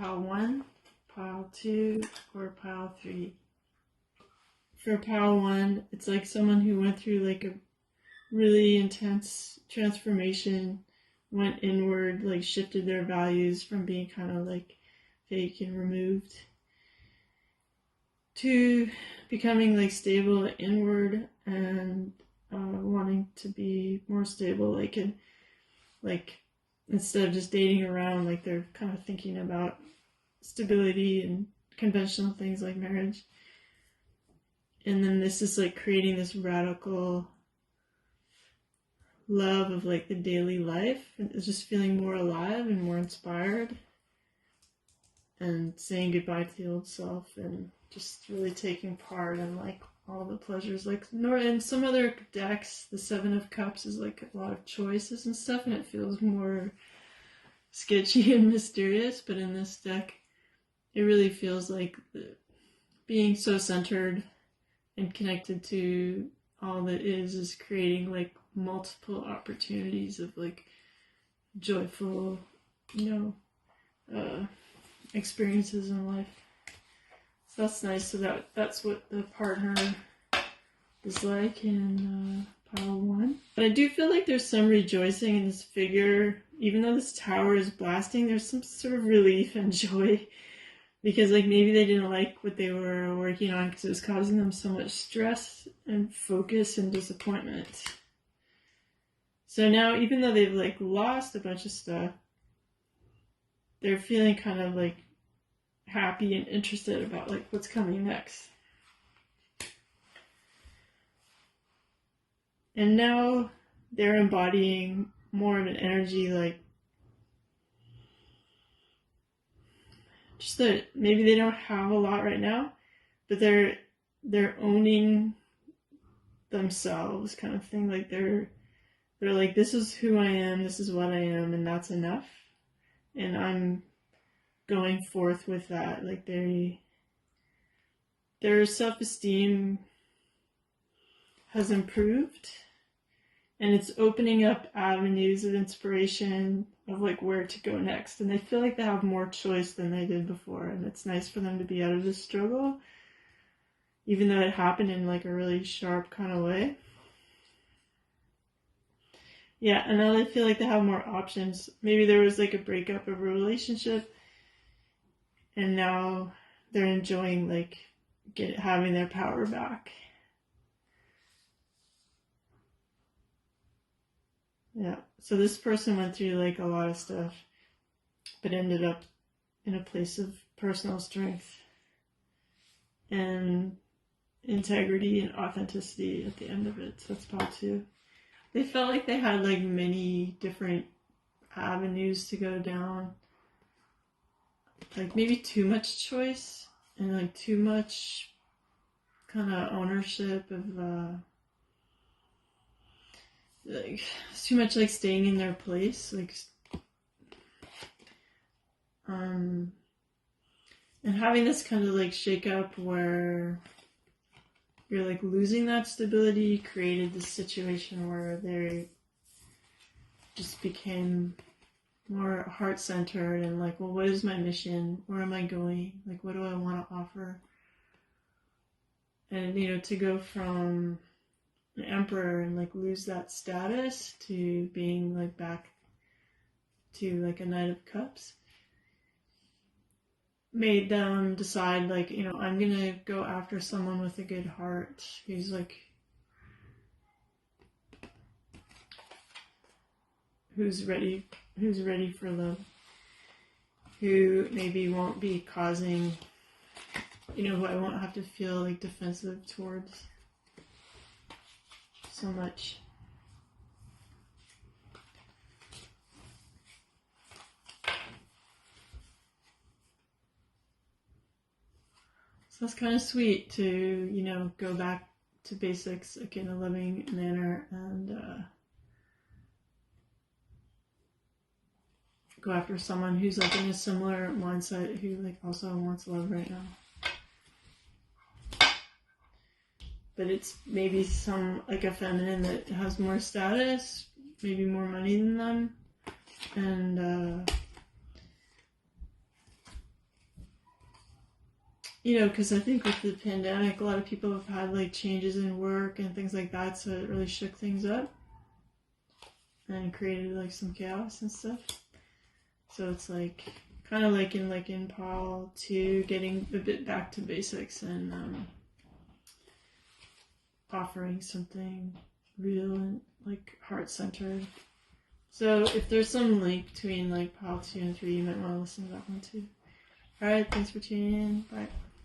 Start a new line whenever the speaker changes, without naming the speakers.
pile 1, pile 2, or pile 3. For pile 1, it's like someone who went through like a really intense transformation, went inward, like shifted their values from being kind of like fake and removed to becoming like stable inward and wanting to be more stable, like instead of just dating around, like they're kind of thinking about stability and conventional things like marriage. And then this is like creating this radical love of like the daily life, and it's just feeling more alive and more inspired and saying goodbye to the old self and just really taking part in like all the pleasures. Like in some other decks, the 7 of Cups is like a lot of choices and stuff, and it feels more sketchy and mysterious. But in this deck, it really feels like being so centered and connected to all that is creating like multiple opportunities of like joyful, experiences in life. So that's nice. So that's what the partner is like in pile 1. But I do feel like there's some rejoicing in this figure. Even though this tower is blasting, there's some sort of relief and joy, because like maybe they didn't like what they were working on because it was causing them so much stress and focus and disappointment. So now, even though they've like lost a bunch of stuff, they're feeling kind of like happy and interested about like what's coming next. And now they're embodying more of an energy, like just that maybe they don't have a lot right now, but they're owning themselves, kind of thing. Like they're like, this is who I am, this is what I am, and that's enough. And I'm going forth with that. Like their self-esteem has improved, and it's opening up avenues of inspiration of like where to go next. And they feel like they have more choice than they did before, and it's nice for them to be out of this struggle, even though it happened in like a really sharp kind of way. Yeah, and now they feel like they have more options. Maybe there was like a breakup of a relationship, and now they're enjoying like having their power back. Yeah, so this person went through like a lot of stuff, but ended up in a place of personal strength and integrity and authenticity at the end of it. So that's part 2. They felt like they had like many different avenues to go down. Like maybe too much choice and like too much kind of ownership of like too much like staying in their place, like and having this kind of like shake up where you're like losing that stability created this situation where they just became more heart-centered and like, well, what is my mission? Where am I going? Like, what do I want to offer? And, to go from an emperor and like lose that status to being like back to like a Knight of Cups made them decide like, I'm gonna go after someone with a good heart who's like, who's ready for love, who maybe won't be causing, who I won't have to feel like defensive towards so much. So it's kind of sweet to, go back to basics like in a loving manner and go after someone who's like in a similar mindset, who like also wants love right now. But it's maybe some like a feminine that has more status, maybe more money than them, and you know, because I think with the pandemic, a lot of people have had like changes in work and things like that, so it really shook things up and created like some chaos and stuff. So it's like kind of like in Paul 2, getting a bit back to basics and offering something real and like heart-centered. So if there's some link between like Paul 2 and 3, you might want to listen to that one too. Alright, thanks for tuning in. Bye.